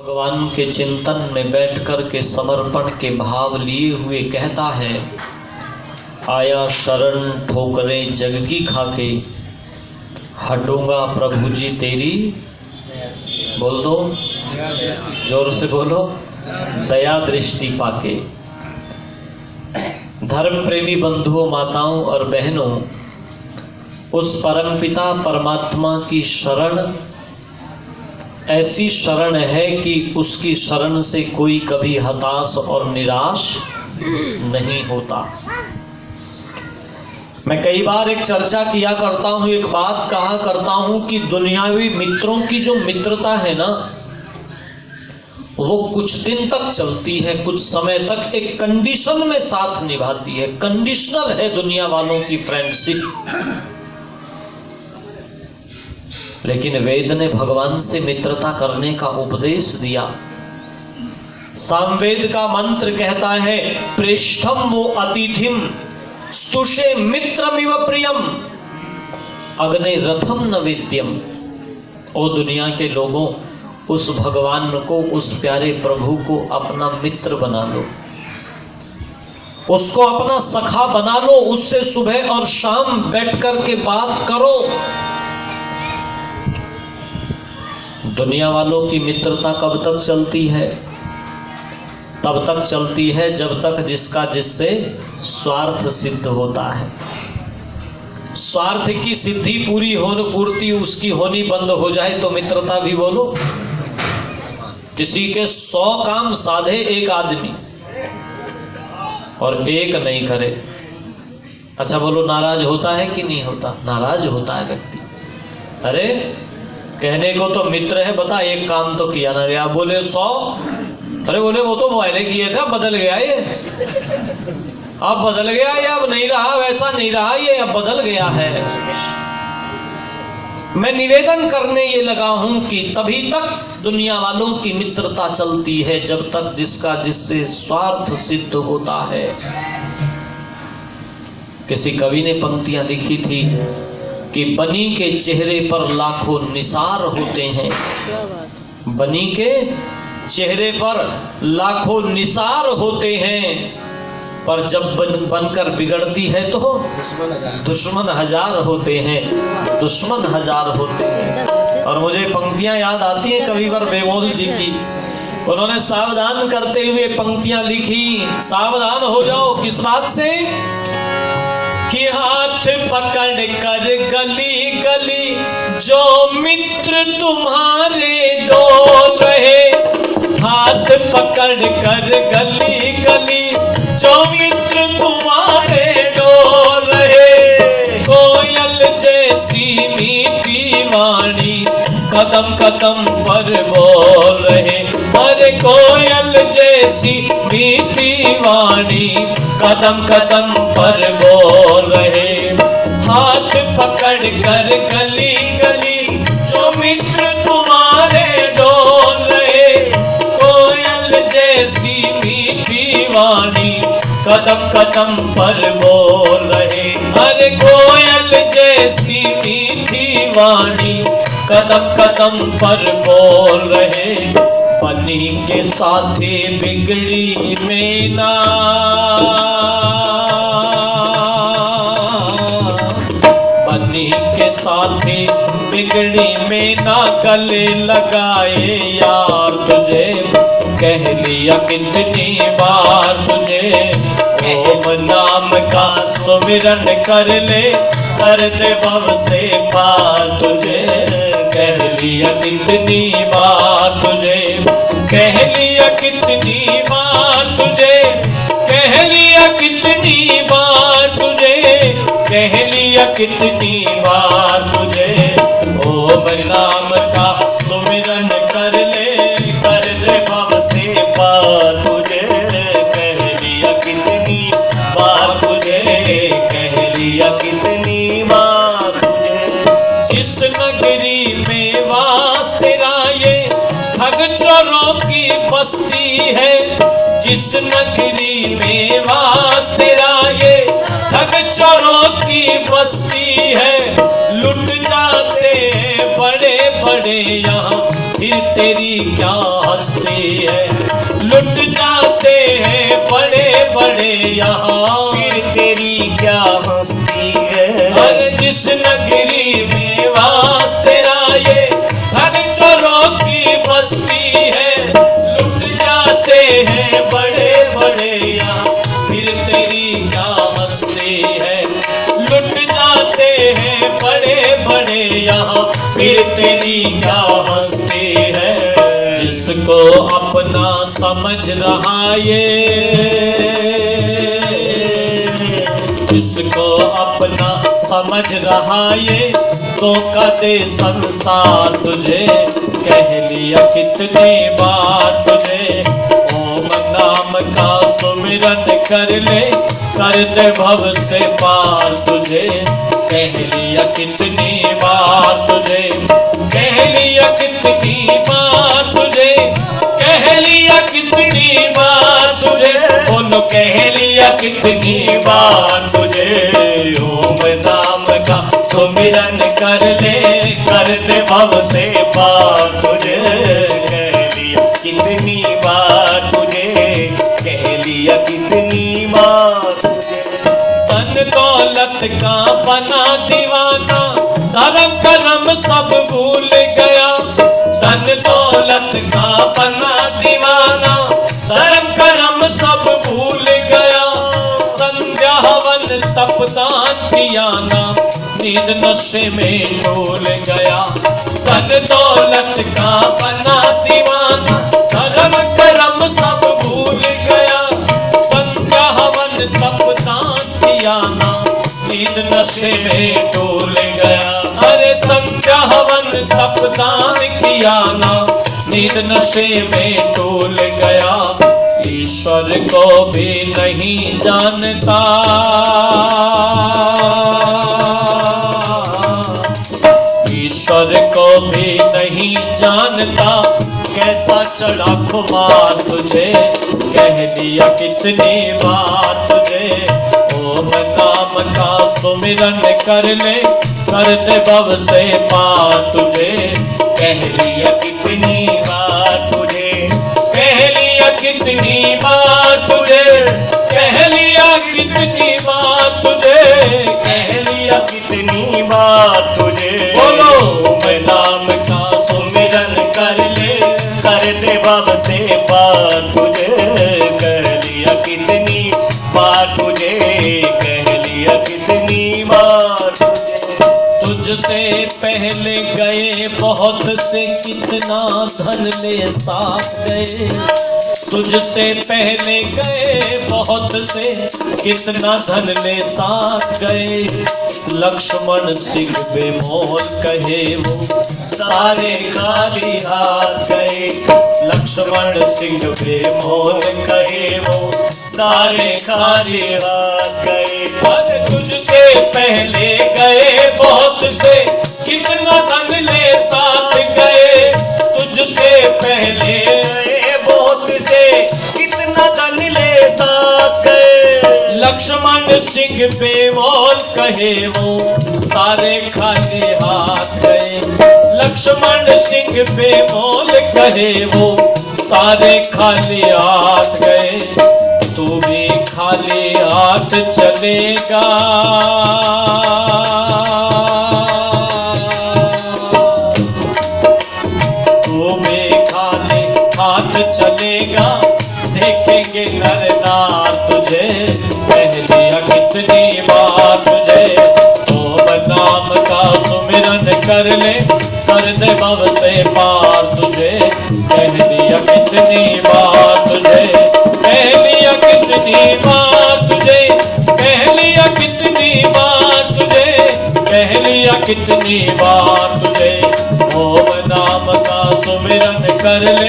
भगवान के चिंतन में बैठ कर के समर्पण के भाव लिए हुए कहता है, आया शरण ठोकरे जग की खाके, हटूंगा प्रभु जी तेरी, बोल दो जोर से बोलो, दया दृष्टि पाके। धर्म प्रेमी बंधुओं, माताओं और बहनों, उस परमपिता परमात्मा की शरण ऐसी शरण है कि उसकी शरण से कोई कभी हताश और निराश नहीं होता। मैं कई बार एक चर्चा किया करता हूं, एक बात कहा करता हूं कि दुनियावी मित्रों की जो मित्रता है ना, वो कुछ दिन तक चलती है, कुछ समय तक एक कंडीशन में साथ निभाती है। कंडीशनल है दुनिया वालों की फ्रेंडशिप। लेकिन वेद ने भगवान से मित्रता करने का उपदेश दिया। सामवेद का मंत्र कहता है, प्रेष्ठम वो अतिथिम स्तुषे मित्रमिव प्रियम अग्ने रथम न विद्यम। ओ दुनिया के लोगों, उस भगवान को, उस प्यारे प्रभु को अपना मित्र बना लो, उसको अपना सखा बना लो, उससे सुबह और शाम बैठ कर के बात करो। दुनिया वालों की मित्रता कब तक चलती है? तब तक चलती है जब तक जिसका जिससे स्वार्थ सिद्ध होता है। स्वार्थ की सिद्धि पूर्ति उसकी होनी बंद हो जाए तो मित्रता भी बोलो। किसी के 100 काम साधे एक आदमी और एक नहीं करे, अच्छा बोलो, नाराज होता है कि नहीं होता? नाराज होता है व्यक्ति। अरे कहने को तो मित्र है, बता एक काम तो किया ना गया, बोले 100। अरे बोले वो तो पहले किए थे, अब बदल गया ये, अब बदल गया ये, अब नहीं रहा, वैसा नहीं रहा ये, अब बदल गया है। मैं निवेदन करने ये लगा हूं कि तभी तक दुनिया वालों की मित्रता चलती है जब तक जिसका जिससे स्वार्थ सिद्ध होता है। किसी कवि ने पंक्तियां लिखी थी कि बनी के चेहरे पर लाखों निसार होते हैं, बनी के चेहरे पर लाखों निसार होते हैं, पर जब बनकर बिगड़ती है तो दुश्मन हजार होते हैं, दुश्मन हजार होते हैं। और मुझे पंक्तियां याद आती हैं कविवर बेमोल जी की। उन्होंने सावधान करते हुए पंक्तियां लिखी, सावधान हो जाओ किस बात से कि हाथ पकड़ कर गली गली जो मित्र तुम्हारे डोल रहे, हाथ पकड़ कर गली गली जो मित्र तुम्हारे डोल रहे, कोयल जैसी मीठी वाणी कदम कदम पर बोल रहे, अरे कोयल जैसी मीठी वाणी कदम कदम पर बोल रहे, हाथ पकड़ कर गली गली जो मित्र तुम्हारे डोल रहे, कोयल जैसी मीठी वाणी कदम कदम पर बोल रहे, अरे कोयल जैसी मीठी वाणी कदम कदम पर बोल रहे, बनी के साथी बिगड़ी में ना, बनी के साथी बिगड़ी में ना गले लगाए यार तुझे, कह लिया कितनी बार तुझे, ओम नाम का सुमिरन कर ले, कर दे भव से पार तुझे, कह लिया कितनी बार तुझे, कह लिया कितनी बार तुझे, कह लिया कितनी बार तुझे, कह लिया कितनी बार तुझे, ओम नाम का सुमिरन कर ले, कर दे भव से पार तुझे, कह लिया कितनी बार तुझे, कह लिया कितनी बार तुझे। जिस नगरी में वास तेरा ये ठग चोरों की बस्ती है, जिस नगरी में वास तेरा ये ठग चोरों की बस्ती है, लुट जाते बड़े बड़े यहाँ, फिर तेरी क्या हस्ती हस्ती है। लुट जाते हैं बड़े बड़े यहाँ, फिर तेरी क्या हस्ती है। अरे जिस नगरी में वास तेरा ये ठग चोरों की बस्ती है। लुट जाते हैं बड़े बड़े यहाँ, फिर तेरी क्या हस्ती है। लुट जाते हैं बड़े बड़े यहाँ, फिर तेरी क्या हस्ती है। जिसको अपना समझ रहा ये, जिसको अपना समझ रहा ये, तो कदे संसार तुझे। कह लिया कितनी बार तुझे, ओम नाम का सुमिरन कर ले, कर दे भव से पार तुझे। कह लिया कितनी बार तुझे, कह लिया कितनी बार तुझे, कह लिया कितनी बार तुझे, बोलो कह लिया कितनी बार तुझे। ओम नाम का सुमिरन कर ले, कर दे भव से पार तुझे। कह लिया कितनी बार तुझे, कह लिया कितनी बार तुझे। धन दौलत का बना दीवाना, धर्म कर्म सब भूल गया। धन दौलत का बना दीवाना, धर्म कर्म सब भूल गया। संध्या हवन तप दान किया ना, नींद नशे में डोल गया। धन दौलत का बना दीवाना, धर्म कर्म सब भूल गया। संध्या हवन तप दान किया ना, नींद नशे में डोल गया। अरे संध्या हवन तप दान किया ना, नींद नशे में डोल गया। ईश्वर को भी नहीं जानता, ईश्वर को भी नहीं जानता, कैसा चढ़ा खुमार तुझे। कह दिया कितनी बार तुझे, ओम नाम का सुमिरन कर ले, कर दे भव से पार तुझे। कह लिया कितनी बार तुझे, कह लिया कितनी बार तुझे, कह लिया कितनी बार तुझे, कह लिया कितनी बार तुझे। बोलो मैं नाम का सुमिरन कर ले, कर दे भव से पार तुझे। कह लिया कितनी बार तुझे, कह लिया कितनी बार तुझे। तुझसे पहले गए बहुत से, कितना धन ले साथ गए। तुझसे पहले गए बहुत से, कितना धन ले साथ गए। लक्ष्मण सिंह बेमोल कहे वो, सारे खाली हाथ गए। लक्ष्मण सिंह बेमोल कहे वो, सारे खाली हाथ गए। अरे तुझसे पहले गए बहुत से, कितना धन ले साथ गए। तुझसे पहले गए बहुत से, कितना धन ले साथ गए। लक्ष्मण सिंह बेमोल कहे वो, सारे खाली हाथ गए। लक्ष्मण सिंह बेमोल कहे वो, सारे खाली हाथ गए। तू भी खाली हाथ चलेगा, तू भी खाली हाथ चलेगा। देखेंगे नर नार तुझे, कह दिया कितनी बार तुझे। ओम नाम का सुमिरन कर ले, कर दे भव से पार तुझे। कह दिया कितनी बार तुझे, कह लिया कितनी बार तुझे, कह लिया कितनी बार तुझे, कह लिया कितनी बार तुझे। ओम नाम का सुमिरन कर ले,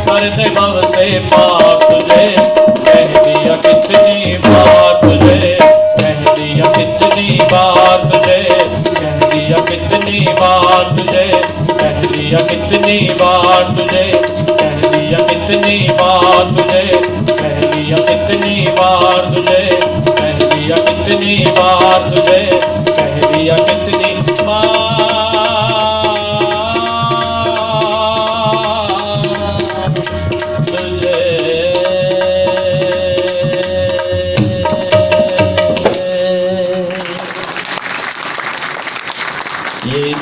कर दे भव से पार तुझे। कह दिया कितनी बार तुझे, कह दिया कितनी बार तुझे, कह दिया कितनी बार तुझे, कह दिया कितनी बार तुझे, कह दिया कितनी बार तुझे, कह दिया कितनी बार तुझे, कह दिया कितनी बार तुझे, कह दिया कितनी बार। तुझे। ये